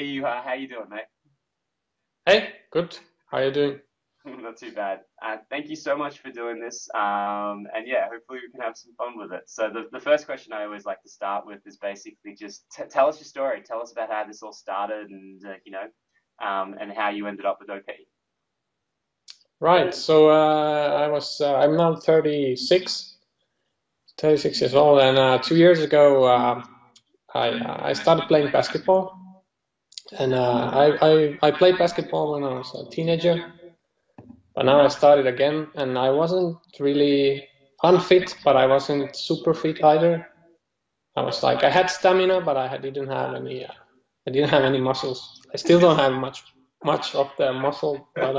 How you doing, mate? Hey, good. How you doing? Not too bad. Thank you so much for doing this. And yeah, hopefully we can have some fun with it. So the first question I always like to start with is basically just t tell us your story. Tell us about how this all started and and how you ended up with OP. Right. So I'm now 36 years old, and 2 years ago I started playing basketball, and I played basketball when I was a teenager, but now I started again, and I wasn't really unfit, but I wasn't super fit either. I had stamina, but I didn't have any muscles. I still don't have much of the muscle, but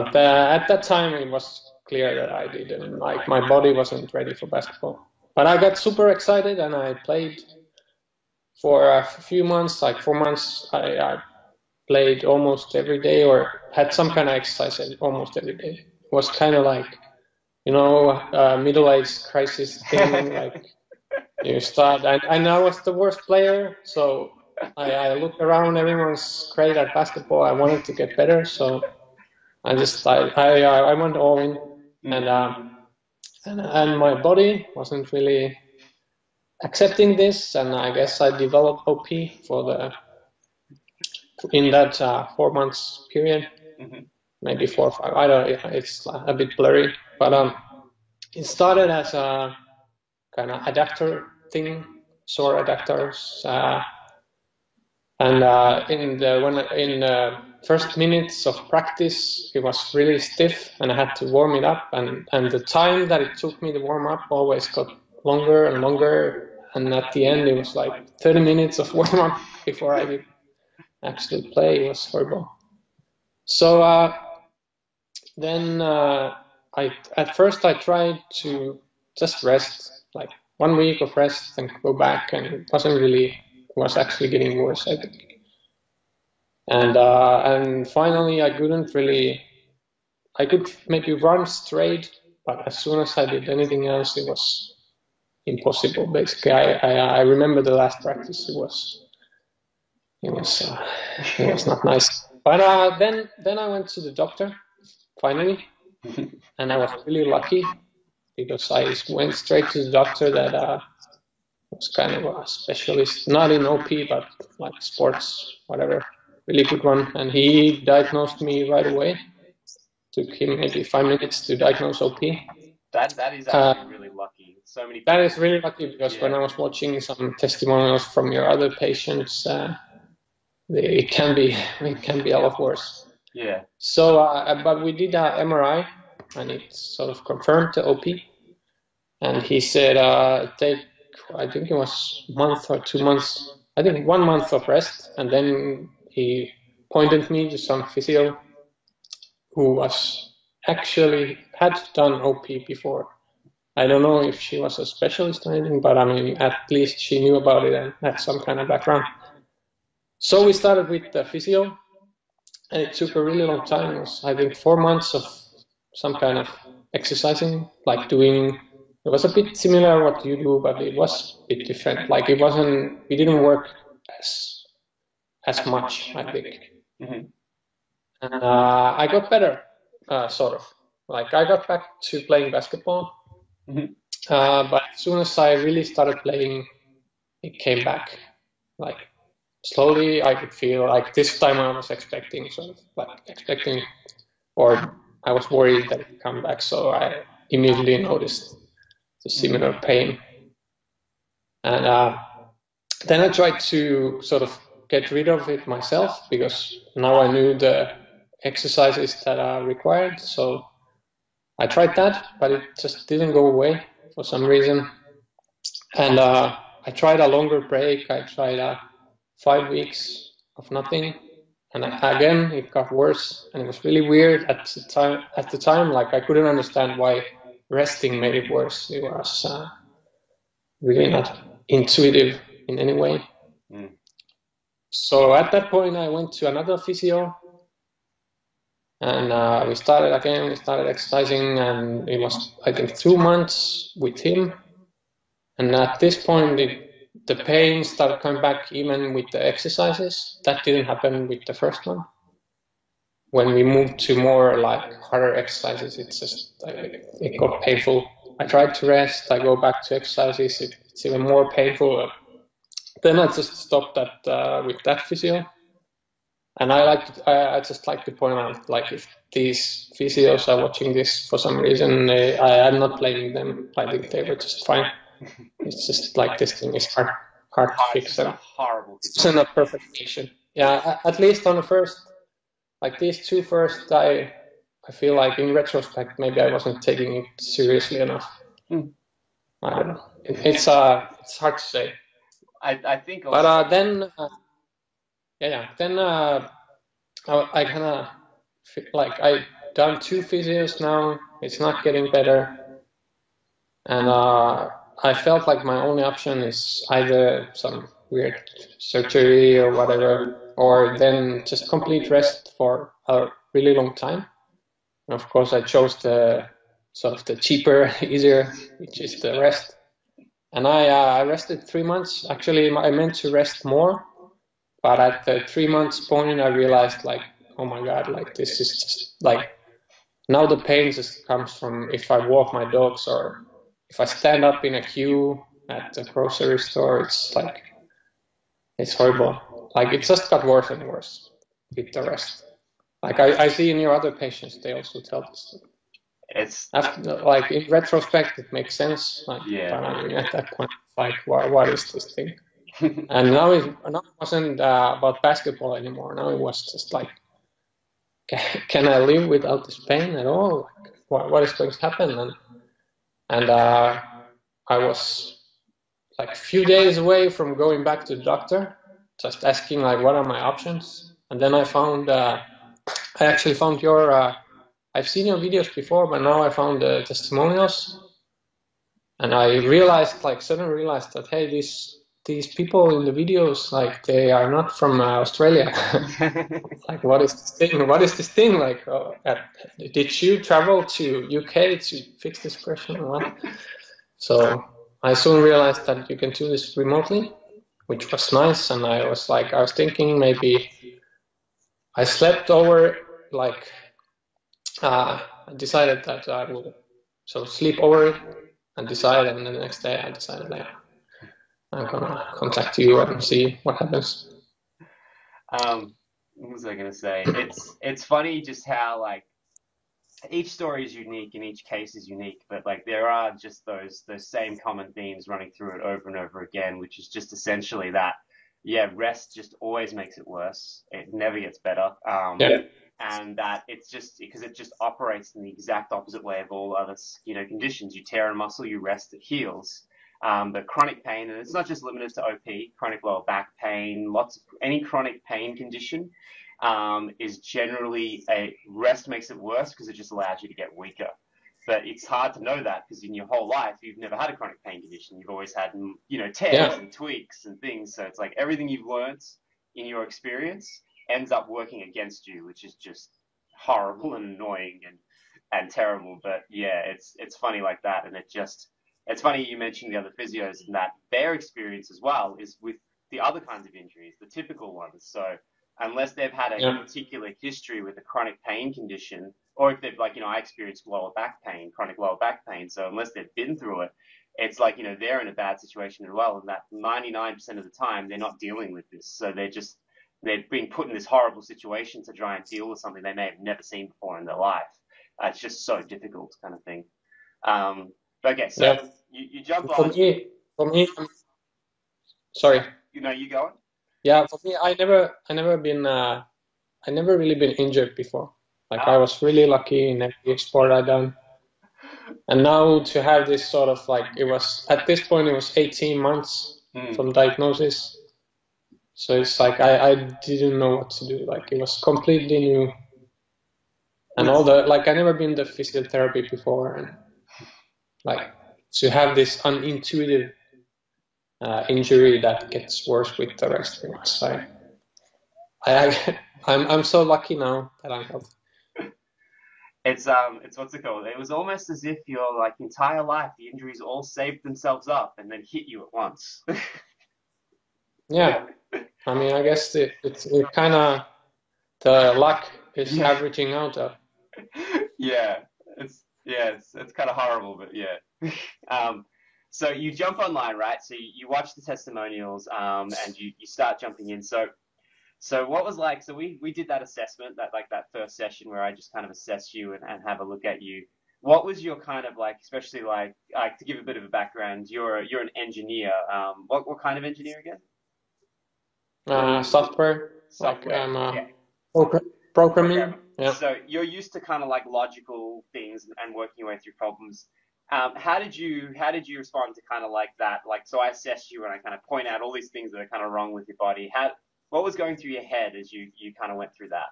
at that time, it was clear that I didn't like my body wasn't ready for basketball. But I got super excited and I played for a few months, like 4 months. I played almost every day or had some kind of exercise almost every day. It was kind of like, middle-age crisis thing. Like you start, and I was the worst player, so I looked around. Everyone's great at basketball. I wanted to get better, so I went all in, and and my body wasn't really accepting this, and I guess I developed OP for the in that 4 months period, maybe 4 or 5. I don't. It's a bit blurry, but it started as a kind of adductor thing, sore adductors, and in the when in first minutes of practice, it was really stiff, and I had to warm it up, and the time that it took me to warm up always got longer and longer, and at the end, it was like 30 minutes of warm up before I could actually play. It was horrible. So then I at first I tried to just rest, like 1 week of rest, and go back, and it wasn't really. It was actually getting worse, I think. And finally I couldn't really. I could maybe run straight, but as soon as I did anything else, it was impossible. Basically, I remember the last practice. It was it was not nice. But then I went to the doctor finally, and I was really lucky because I went straight to the doctor that was kind of a specialist, not in OP, but like sports, whatever, really good one, and he diagnosed me right away. Took him maybe 5 minutes to diagnose OP. That is Uh, actually really lucky. So many that people. is really lucky because when Yeah, I was watching some testimonials from your other patients, it can be a lot worse. yeah. So, but we did a MRI, and it sort of confirmed the OP. And he said, take, I think it was a month or 2 months, I think 1 month of rest. And then he pointed me to some physio who was actually had done OP before. I don't know if she was a specialist or anything, but I mean, at least she knew about it and had some kind of background. So we started with the physio, and it took a really long time. It was, I think, 4 months of some kind of exercising, like doing. It was a bit similar what you do, but it was a bit different. Like it wasn't. We didn't work as as much, I think. Hmm. And I got better, sort of. Like I got back to playing basketball, Hmm. but as soon as I really started playing, it came back. Like slowly, I could feel like this time I was expecting, sort of like expecting, or I was worried that it would come back, so I immediately noticed the similar pain. And then I tried to sort of get rid of it myself because now I knew the exercises that are required. So I tried that, but it just didn't go away for some reason. And I tried a longer break. I tried 5 weeks of nothing, and again it got worse. And it was really weird at the time. At the time, like I couldn't understand why resting made it worse. It was really not intuitive in any way. Mm. So at that point, I went to another physio, and we started again. We started exercising, and it was I think 2 months with him. And at this point, the pain started coming back even with the exercises. That didn't happen with the first one. When we moved to more like harder exercises, it's just it got painful. I tried to rest, I go back to exercises, it's even more painful. Then I just stopped that with that physio. And I just like to point out, like, if these physios are watching this for some reason, I'm not blaming them. I think they were just fine. It's just like this thing is hard to fix. It's horrible. It's not perfect patient. Yeah, at least on the first, like these two first, I feel like in retrospect maybe I wasn't taking it seriously enough. I don't know. It's hard to say. I think also. But then then I kind of like I've done 2 physios now. It's not getting better, and I felt like my only option is either some weird surgery or whatever, or then just complete rest for a really long time. And of course, I chose the sort of the cheaper, easier, which is the rest. And I rested 3 months. Actually, I meant to rest more, but at the 3 months point, I realized, like, oh my God, like this is just like, now the pain just comes from if I walk my dogs or if I stand up in a queue at the grocery store. It's like, it's horrible. Like, it just got worse and worse with the rest. Like, I see in your other patients, they also tell this. It's after, like, in retrospect, it makes sense. Like, yeah. But I mean, at that point, like, what is this thing? And now it wasn't about basketball anymore. Now it was just like, can I live without this pain at all? Like, what is going to happen? And I was like a few days away from going back to the doctor, just asking, like, what are my options? And then I actually found your, I've seen your videos before, but now I found the testimonials. And I suddenly realized that, hey, these people in the videos, like, they are not from Australia. Like, what is this thing? What is this thing? Like, did you travel to UK to fix this question or what? So I soon realized that you can do this remotely, which was nice. And I was thinking maybe I slept over, like, I decided that I will sleep over it and decide. And then the next day I decided, like, I'm gonna contact you and see what happens. What was I gonna say? It's funny just how, like, each story is unique and each case is unique, but like there are just those same common themes running through it over and over again, which is just essentially that, yeah, rest just always makes it worse. It never gets better. And that it's just because it just operates in the exact opposite way of all other, conditions. You tear a muscle, you rest, it heals. But chronic pain, and it's not just limited to OP, chronic lower back pain, any chronic pain condition, is generally rest makes it worse because it just allows you to get weaker. But it's hard to know that because in your whole life, you've never had a chronic pain condition. You've always had, tears and tweaks and things. So it's like everything you've learned in your experience ends up working against you, which is just horrible and annoying and terrible. But yeah, it's funny like that. And it's funny you mentioned the other physios and that their experience as well is with the other kinds of injuries, the typical ones. So unless they've had a particular history with a chronic pain condition, or if they've, like, I experienced chronic lower back pain. So unless they've been through it, it's like, they're in a bad situation as well. And that 99% of the time, they're not dealing with this. So they've been put in this horrible situation to try and deal with something they may have never seen before in their life. It's just so difficult kind of thing. Okay, so you jump on. For me, sorry. You going? Yeah, for me, I never really been injured before. Like, I was really lucky in every sport I done. And now to have this sort of, like, at this point it was 18 months from diagnosis. So it's like I didn't know what to do. Like, it was completely new. And I never been to physiotherapy before, and like to have this unintuitive injury that gets worse with the rest. I'm so lucky now that I'm healthy. It's what's it called? It was almost as if your, like, entire life, the injuries all saved themselves up and then hit you at once. Yeah, I mean, I guess it kind of the luck is Yeah, averaging out. yeah, it's kind of horrible, but yeah. Um, so you jump online, right? So you watch the testimonials, and you start jumping in. So what was like? So we did that assessment, that like that first session where I just kind of assess you and have a look at you. What was your kind of like, especially like to give a bit of a background? You're an engineer. What kind of engineer again? Software, like Software. I'm Yeah. programming. Programmer. Yeah. So you're used to kind of like logical things and working your way through problems. How did you respond to kind of like that? Like, so I assess you and I kind of point out all these things that are kind of wrong with your body. What was going through your head as you kind of went through that?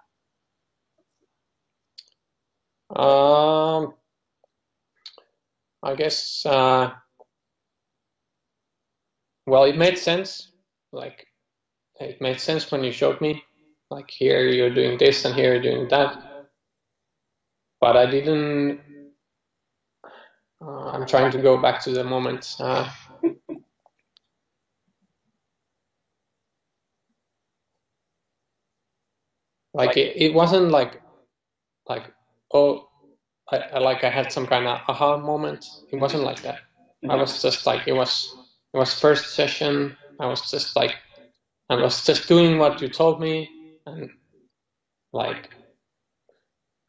Um, I guess. Well, it made sense. Like it made sense when you showed me. Like here you're doing this and here you're doing that. But I didn't. I'm trying to go back to the moment. Like it wasn't like oh I had some kind of aha moment. It wasn't like that. I was just like it was first session. I was just doing what you told me, and like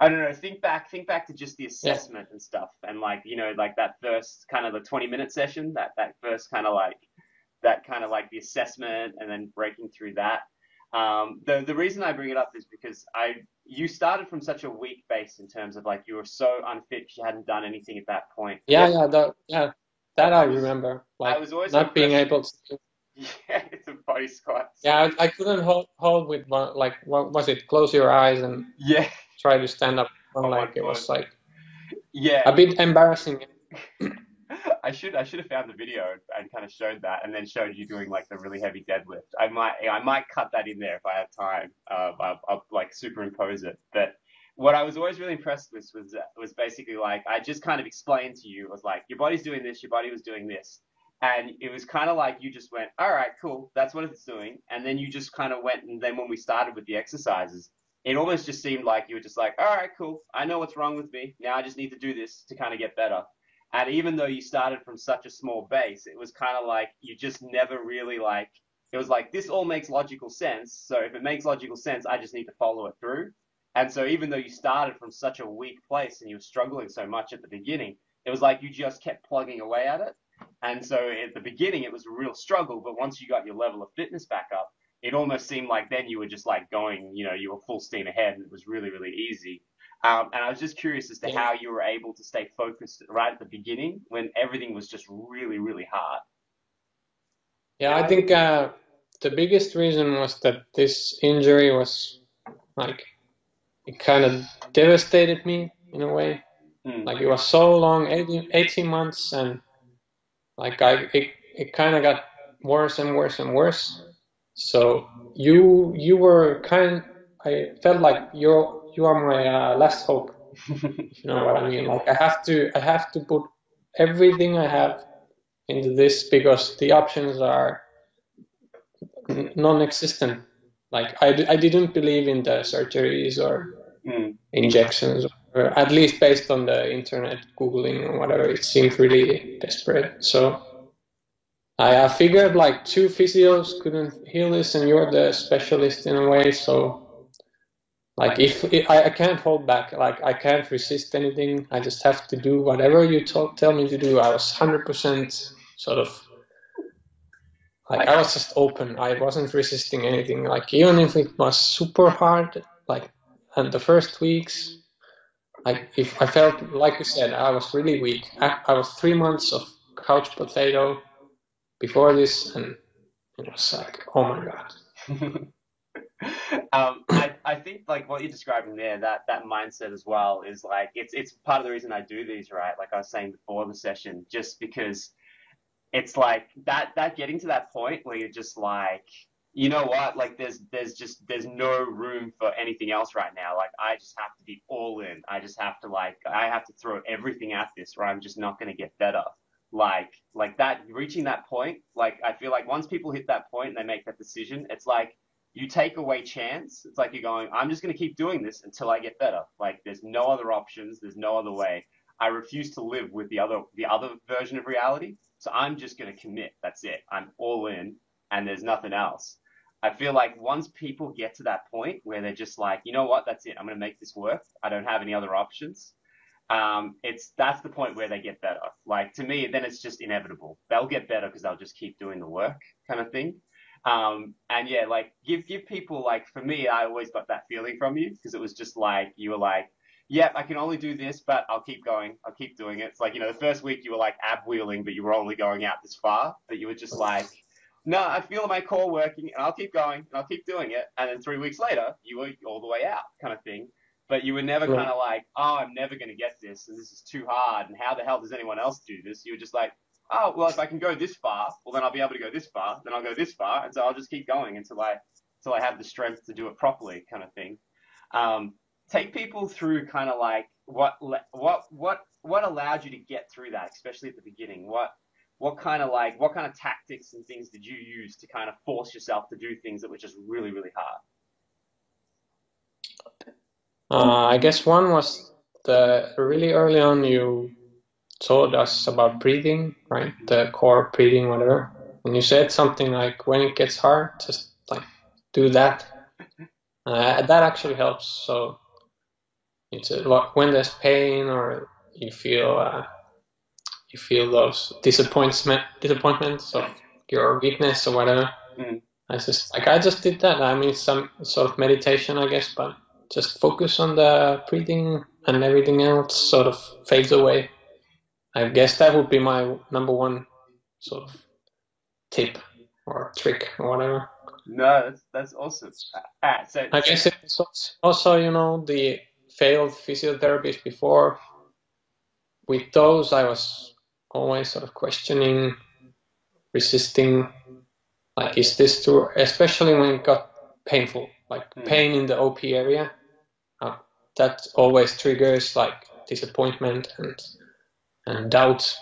I don't know. Think back to just the yeah, assessment and stuff, and like like that first kind of the 20-minute session, that first kind of like the assessment, and then breaking through that. The reason I bring it up is because you started from such a weak base in terms of like you were so unfit, you hadn't done anything at that point. that I I was remember. I Like was always not being impressed. able to. Yeah, it's a body squats. Yeah, I couldn't hold with one. Like what was it? Close your eyes and Yeah, try to stand up. on Like one it foot. was like Yeah, a bit embarrassing. I should have found the video and kind of showed that, and then showed you doing like the really heavy deadlift. I might cut that in there if I have time. I'll like superimpose it. But what I was always really impressed with was basically like I just kind of explained to you. It was like your body's doing this, your body was doing this, and it was kind of like you just went, all right, cool, that's what it's doing, and then you just kind of went, and then when we started with the exercises. It almost just seemed like you were just like, all right, cool. I know what's wrong with me. Now I just need to do this to kind of get better. And even though you started from such a small base, it was kind of like you just never really like, it was like, this all makes logical sense. So if it makes logical sense, I just need to follow it through. And so even though you started from such a weak place and you were struggling so much at the beginning, it was like you just kept plugging away at it. And so at the beginning, it was a real struggle. But once you got your level of fitness back up, it almost seemed like then you were just like going, you were full steam ahead and it was really, really easy. And I was just curious as to Yeah, how you were able to stay focused right at the beginning when everything was just really, really hard. yeah. I think the biggest reason was that this injury was like it kind of devastated me in a way. Mm. Like it was so long, 18 months, and like it kind of got worse and worse and worse. So you were I felt like you are my last hope, if you know what I mean. Like I have to put everything I have into this because the options are non-existent. Like I didn't believe in the surgeries or Mm. injections, or at least based on the internet googling or whatever, it seemed really desperate. So I figured like two physios couldn't heal this, and you're the specialist in a way. So like if I can't hold back, like I can't resist anything. I just have to do whatever you tell me to do. I was 100% sort of like I was just open. I wasn't resisting anything. Like even if it was super hard, like and the first weeks, like if I felt like you said, I was really weak. I was 3 months of couch potato before this, and it was like, oh my god. I think like what you're describing there, that mindset as well is like it's part of the reason I do these, right? Like I was saying before the session, just because it's like that getting to that point where you're just like, you know what, like there's no room for anything else right now. Like I just have to be all in. I just have to I have to throw everything at this, or I'm just not going to get better. like that, reaching that point, like I feel like once people hit that point and they make that decision, it's like you take away chance. It's like you're going, I'm just going to keep doing this until I get better. Like there's no other options. There's no other way. I refuse to live with the other version of reality. So I'm just going to commit. That's it. I'm all in and there's nothing else. I feel like once people get to that point where they're just like, you know what, that's it. I'm going to make this work. I don't have any other options. That's the point where they get better. Like to me, then it's just inevitable. They'll get better because they'll just keep doing the work, kind of thing. And yeah, like give people, like for me, I always got that feeling from you because it was just like you were like, yep, I can only do this, but I'll keep going. I'll keep doing it. It's like, the first week you were like ab wheeling, but you were only going out this far. But you were just like, no, I feel my core working, and I'll keep going, and I'll keep doing it. And then 3 weeks later, you were all the way out, kind of thing. But you were never kind of like, oh, I'm never going to get this, and this is too hard, and how the hell does anyone else do this? You were just like, oh, well, if I can go this far, well, then I'll be able to go this far, then I'll go this far, and so I'll just keep going until I have the strength to do it properly, kind of thing. Take people through kind of like what allowed you to get through that, especially at the beginning. What kind of tactics and things did you use to kind of force yourself to do things that were just really, really hard? I guess one was the really early on you told us about breathing, right? The core breathing, whatever. And you said something like, when it gets hard, just like do that. That actually helps. So it's when there's pain or you feel those disappointments of your weakness or whatever. I just did that. I mean, some sort of meditation, I guess, but just focus on the breathing and everything else sort of fades away. I guess that would be my number one sort of tip or trick or whatever. No, that's awesome. So I guess it's also, the failed physiotherapists before. With those, I was always sort of questioning, resisting, like, is this true? Especially when it got painful, like pain in the OP area. That always triggers like disappointment and doubt.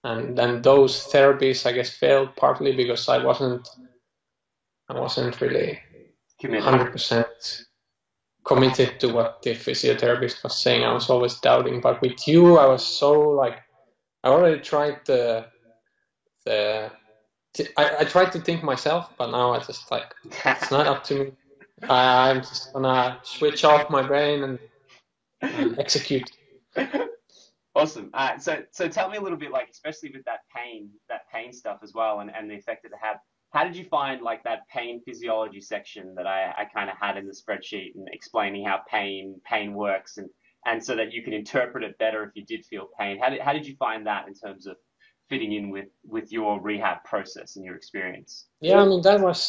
And then those therapies, I guess, failed partly because I wasn't really 100% committed to what the physiotherapist was saying. I was always doubting. But with you, I was so like, I already tried I tried to think myself, but now I just like, it's not up to me. I'm just gonna switch off my brain and execute. Awesome. So tell me a little bit, like, especially with that pain stuff as well, and the effect that it had. How did you find like that pain physiology section that I kind of had in the spreadsheet, and explaining how pain works, and so that you can interpret it better if you did feel pain? How did you find that in terms of fitting in with your rehab process and your experience? Yeah, I mean, that was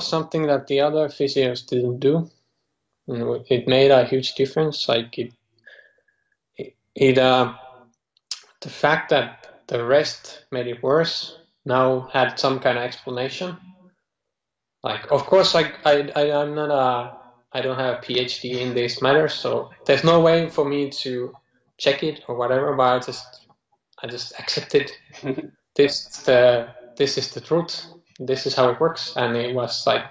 something that the other physios didn't do. It made a huge difference. Like the fact that the rest made it worse now had some kind of explanation. Like, of course, I'm not I don't have a PhD in these matters, so there's no way for me to check it or whatever. But I just accepted this is the truth. This is how it works, and it was like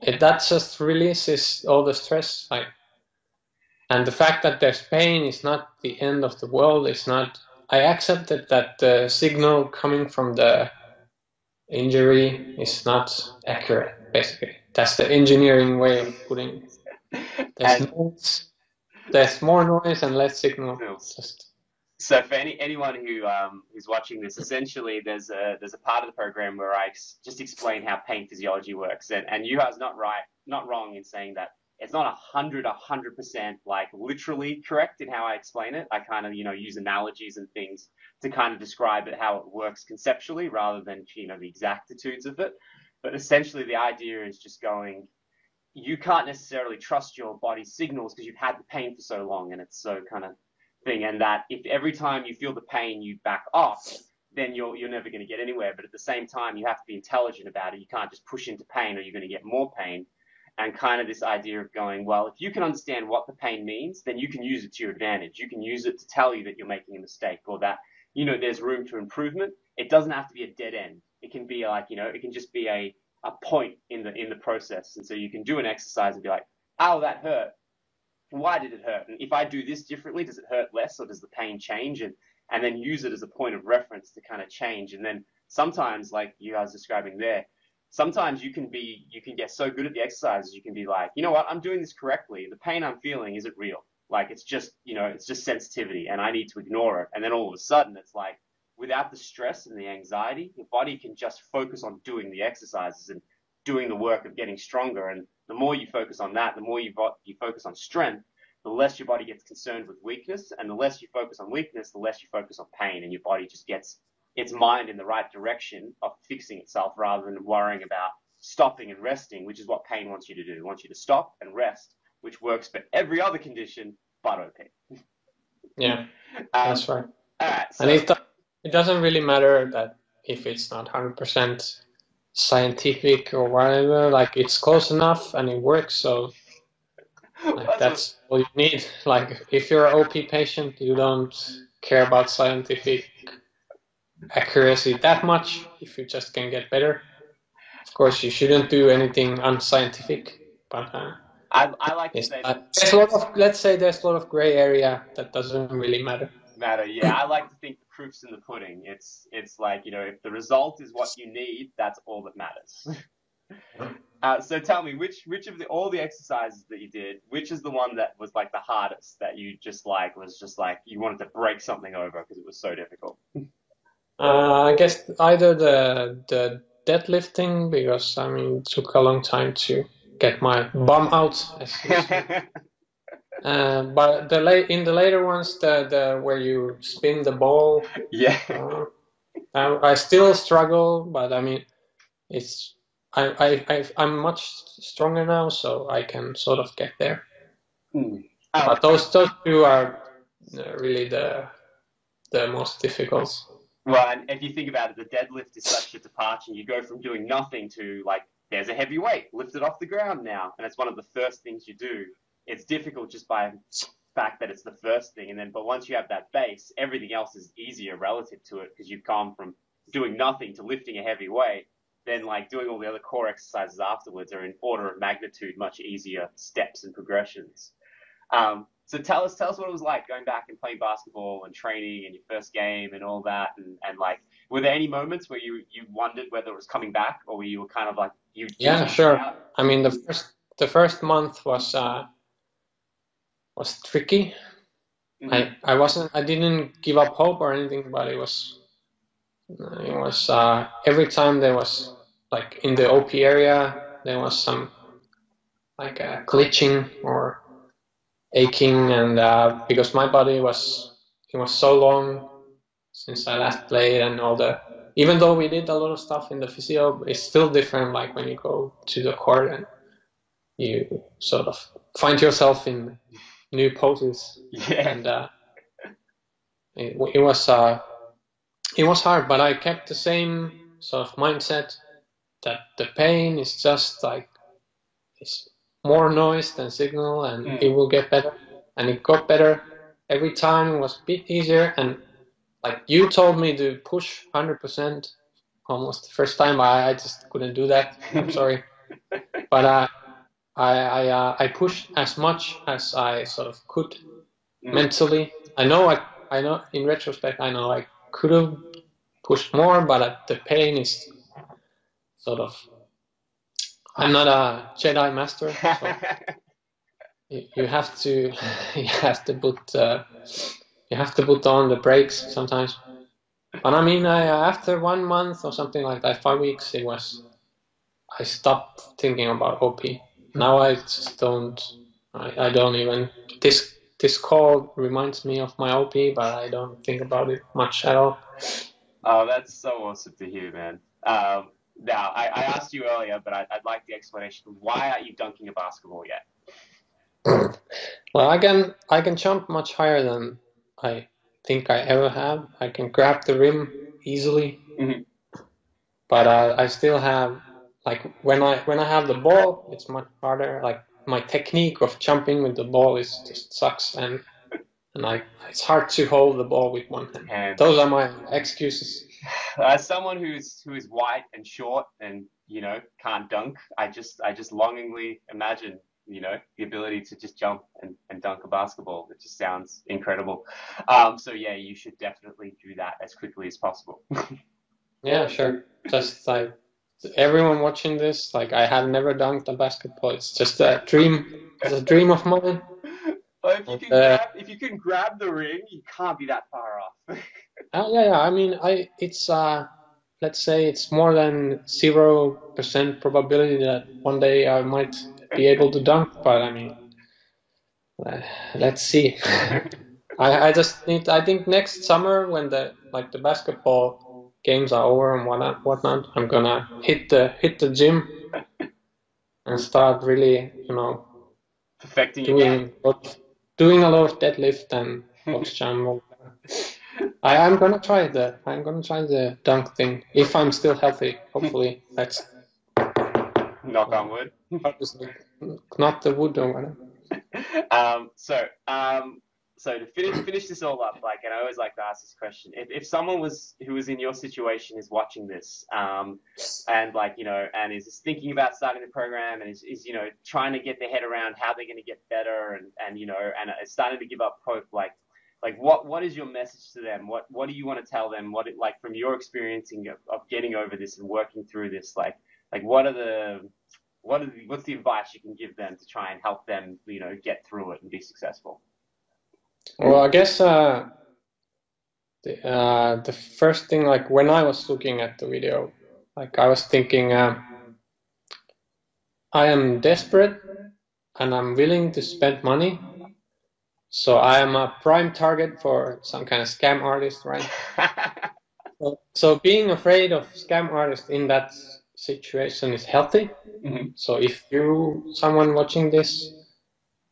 that just releases all the stress. Like, and the fact that there's pain is not the end of the world. It's not. I accepted that the signal coming from the injury is not accurate. Basically, that's the engineering way of putting it. There's more noise and less signal. So for anyone who's watching this, essentially there's a part of the program where I just explain how pain physiology works, and you guys not wrong in saying that it's not 100% like literally correct in how I explain it. I kind of use analogies and things to kind of describe it, how it works conceptually, rather than the exactitudes of it. But essentially the idea is just going, you can't necessarily trust your body's signals because you've had the pain for so long, and it's so kind of thing, and that if every time you feel the pain you back off, then you're never going to get anywhere. But at the same time, you have to be intelligent about it. You can't just push into pain or you're going to get more pain. And kind of this idea of going, well, if you can understand what the pain means, then you can use it to your advantage. You can use it to tell you that you're making a mistake, or that there's room to improvement. It doesn't have to be a dead end. It can be like, it can just be a point in the process. And so you can do an exercise and be like, oh, that hurt. Why did it hurt? And if I do this differently, does it hurt less or does the pain change? And then use it as a point of reference to kind of change. And then sometimes, like you guys describing there, sometimes you can get so good at the exercises, you can be like, you know what, I'm doing this correctly. The pain I'm feeling isn't real. Like it's just sensitivity and I need to ignore it. And then all of a sudden it's like, without the stress and the anxiety, your body can just focus on doing the exercises and doing the work of getting stronger. And the more you focus on that, the more you focus on strength, the less your body gets concerned with weakness. And the less you focus on weakness, the less you focus on pain. And your body just gets its mind in the right direction of fixing itself rather than worrying about stopping and resting, which is what pain wants you to do. It wants you to stop and rest, which works for every other condition but OP. Yeah, that's right. All right. So, and it doesn't really matter that if it's not 100% scientific or whatever, like it's close enough and it works, so like, that's all you need. Like if you're an OP patient, you don't care about scientific accuracy that much. If you just can get better, of course you shouldn't do anything unscientific, but I like to say there's a lot of, let's say there's a lot of gray area that doesn't really matter. Yeah, I like to think the proof's in the pudding. It's like, if the result is what you need, that's all that matters. So tell me, which of all the exercises that you did, which is the one that was like the hardest, that you just like was just like you wanted to break something over because it was so difficult? I guess either the deadlifting, because it took a long time to get my bum out. But in the later ones, the where you spin the ball, yeah, I still struggle, but it's I'm much stronger now, so I can sort of get there. But those two are really the most difficult. Well, and if you think about it, the deadlift is such a departure. You go from doing nothing to like, there's a heavy weight, lift it off the ground now, and it's one of the first things you do. It's difficult just by the fact that it's the first thing, but once you have that base, everything else is easier relative to it because you've come from doing nothing to lifting a heavy weight. Then like doing all the other core exercises afterwards are in order of magnitude much easier steps and progressions. So tell us what it was like going back and playing basketball and training and your first game and all that, and like, were there any moments where you wondered whether it was coming back, or were you kind of like you? Yeah, sure. The first month was tricky. Mm-hmm. I didn't give up hope or anything, but it was every time there was like in the OP area there was some like glitching or aching, and because my body it was so long since I last played, and even though we did a lot of stuff in the physio, it's still different like when you go to the court and you sort of find yourself in new poses. Yeah. And it was hard, but I kept the same sort of mindset that the pain is just like it's more noise than signal, and it will get better. And it got better every time. It was a bit easier, and like you told me to push 100% almost the first time. I just couldn't do that. I'm sorry, but I pushed as much as I sort of could mentally. I know in retrospect I know I could have pushed more, but the pain is sort of. I'm not a Jedi master, so you have to put on the brakes sometimes. But after 1 month or something like that, 5 weeks, I stopped thinking about OP. Now I just don't. I don't even. This call reminds me of my OP, but I don't think about it much at all. Oh, that's so awesome to hear, man. Now, I asked you earlier, but I'd like the explanation. Why aren't you dunking a basketball yet? Well, I can jump much higher than I think I ever have. I can grab the rim easily, but I still have like when I have the ball, it's much harder. Like my technique of jumping with the ball is just sucks, and and it's hard to hold the ball with one hand. And those are my excuses. as someone who is white and short and can't dunk, I just longingly imagine the ability to just jump and dunk a basketball. It just sounds incredible. So yeah, you should definitely do that as quickly as possible. Yeah, sure. Just like everyone watching this, like I have never dunked a basketball. It's just a dream. It's a dream of mine. But if you can grab the ring, you can't be that far off. Yeah. I mean, it's let's say it's more than 0% probability that one day I might be able to dunk, but I mean, let's see. I think next summer when the basketball games are over and whatnot, I'm gonna hit the gym and start really, perfecting doing a lot of deadlift and box jump. I'm gonna try the dunk thing if I'm still healthy. Hopefully, that's knock on wood. Not the wood or whatever. So to finish this all up, and I always like to ask this question: if someone who was in your situation is watching this, and and is thinking about starting the program and is trying to get their head around how they're going to get better and is starting to give up hope, what is your message to them? What do you want to tell them? From your experiencing of getting over this and working through this, what's the advice you can give them to try and help them, get through it and be successful? Well, I guess the first thing, when I was looking at the video, I was thinking, I am desperate and I'm willing to spend money, so I am a prime target for some kind of scam artist, right? So being afraid of scam artists in that situation is healthy. Mm-hmm. So if someone watching this,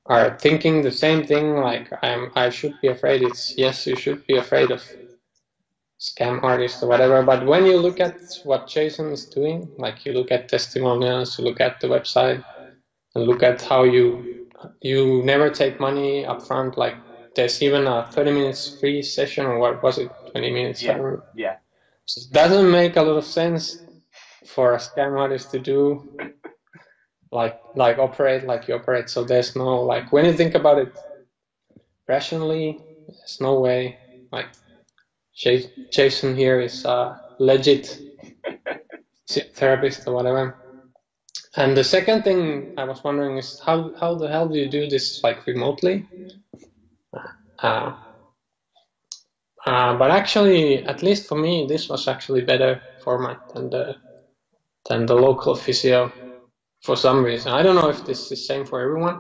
are thinking the same thing, I should be afraid, yes, you should be afraid of scam artists or whatever. But when you look at what Jason is doing, you look at testimonials, you look at the website, and look at how you never take money up front. There's even a 30 minutes free session, or what was it, 20 minutes? Yeah. So it doesn't make a lot of sense for a scam artist to do operate like you operate. So there's no, when you think about it rationally, there's no way. Jason here is a legit therapist or whatever. And the second thing I was wondering is how the hell do you do this remotely? But actually, at least for me, this was actually better format than the local physio for some reason. I don't know if this is the same for everyone,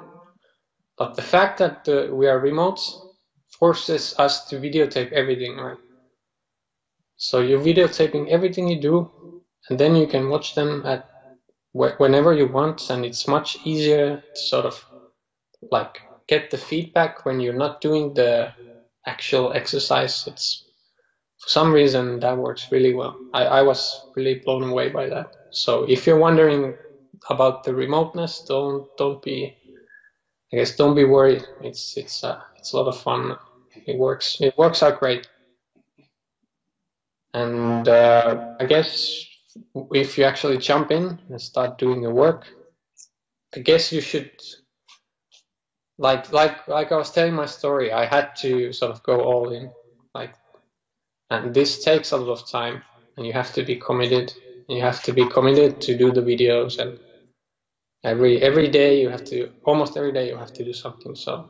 but the fact that we are remote forces us to videotape everything, right? So you're videotaping everything you do, and then you can watch them at whenever you want, and it's much easier to sort of get the feedback when you're not doing the actual exercise. It's for some reason that works really well. I was really blown away by that. So if you're wondering about the remoteness, don't be worried. It's a lot of fun. It works out great. And I guess if you actually jump in and start doing the work, I guess you should, like I was telling my story, I had to sort of go all in, and this takes a lot of time, and you have to be committed. You have to be committed to do the videos, and every day almost every day you have to do something. So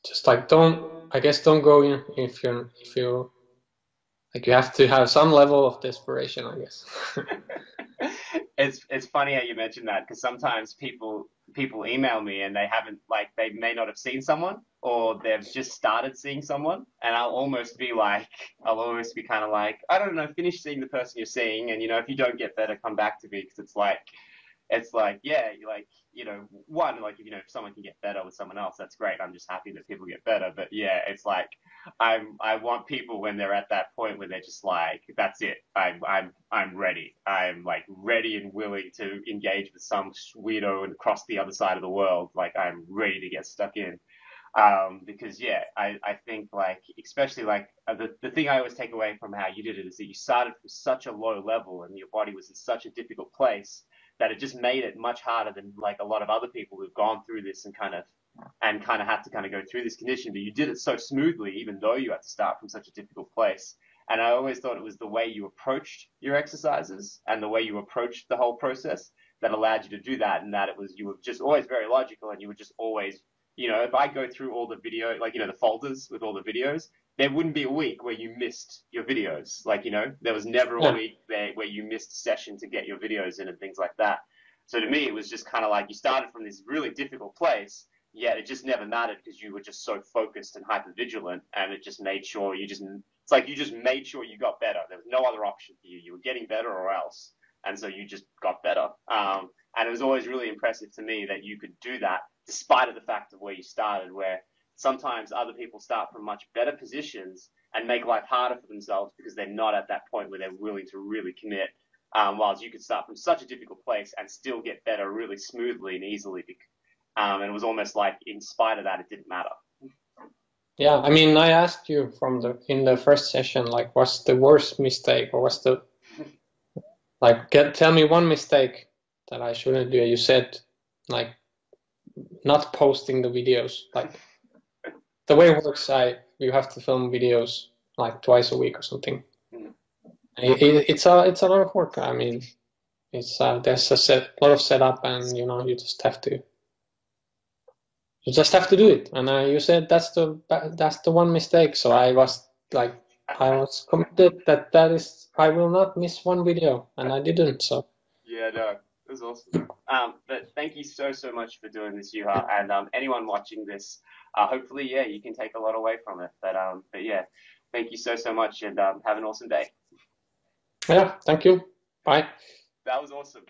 just don't go in if you you have to have some level of desperation, I guess. It's funny how you mentioned that, because sometimes people email me and they haven't, they may not have seen someone, or they've just started seeing someone, and I'll almost be kind of I don't know, finish seeing the person you're seeing, and if you don't get better, come back to me, because yeah, if someone can get better with someone else, that's great. I'm just happy that people get better. But yeah, I want people, when they're at that point where they're just that's it. I'm ready. I'm ready and willing to engage with some weirdo and cross the other side of the world. I'm ready to get stuck in. Because yeah, I think like, especially like the thing I always take away from how you did it is that you started from such a low level and your body was in such a difficult place that it just made it much harder than like a lot of other people who've gone through this and kind of had to kind of go through this condition. But you did it so smoothly, even though you had to start from such a difficult place. And I always thought it was the way you approached your exercises and the way you approached the whole process that allowed you to do that. And that it was, you were just always very logical and you were just always, you know, if I go through all the video, like, you know, the folders with all the videos, there wouldn't be a week where you missed your videos. Like, you know, there was never a week there where you missed a session to get your videos in and things like that. So to me, it was just kind of like you started from this really difficult place, yet it just never mattered because you were just so focused and hyper vigilant, and it just made sure it's like you just made sure you got better. There was no other option for you. You were getting better or else. And so you just got better. And it was always really impressive to me that you could do that despite of the fact of where you started, where sometimes other people start from much better positions and make life harder for themselves because they're not at that point where they're willing to really commit. Whilst you could start from such a difficult place and still get better really smoothly and easily. And it was almost like in spite of that, it didn't matter. Yeah, I mean, I asked you in the first session, like, what's the worst mistake, or what's the tell me one mistake that I shouldn't do. You said like not posting the videos. Like the way it works, you have to film videos like twice a week or something. It's a lot of work. I mean, it's there's a lot of setup, and you know, you just have to do it. And you said that's the one mistake. So I was committed that is, I will not miss one video, and I didn't. So yeah, no, it was awesome. But thank you so much for doing this, Juha, and anyone watching this, hopefully, yeah, you can take a lot away from it. But yeah, thank you so much, and have an awesome day. Yeah, thank you. Bye. That was awesome.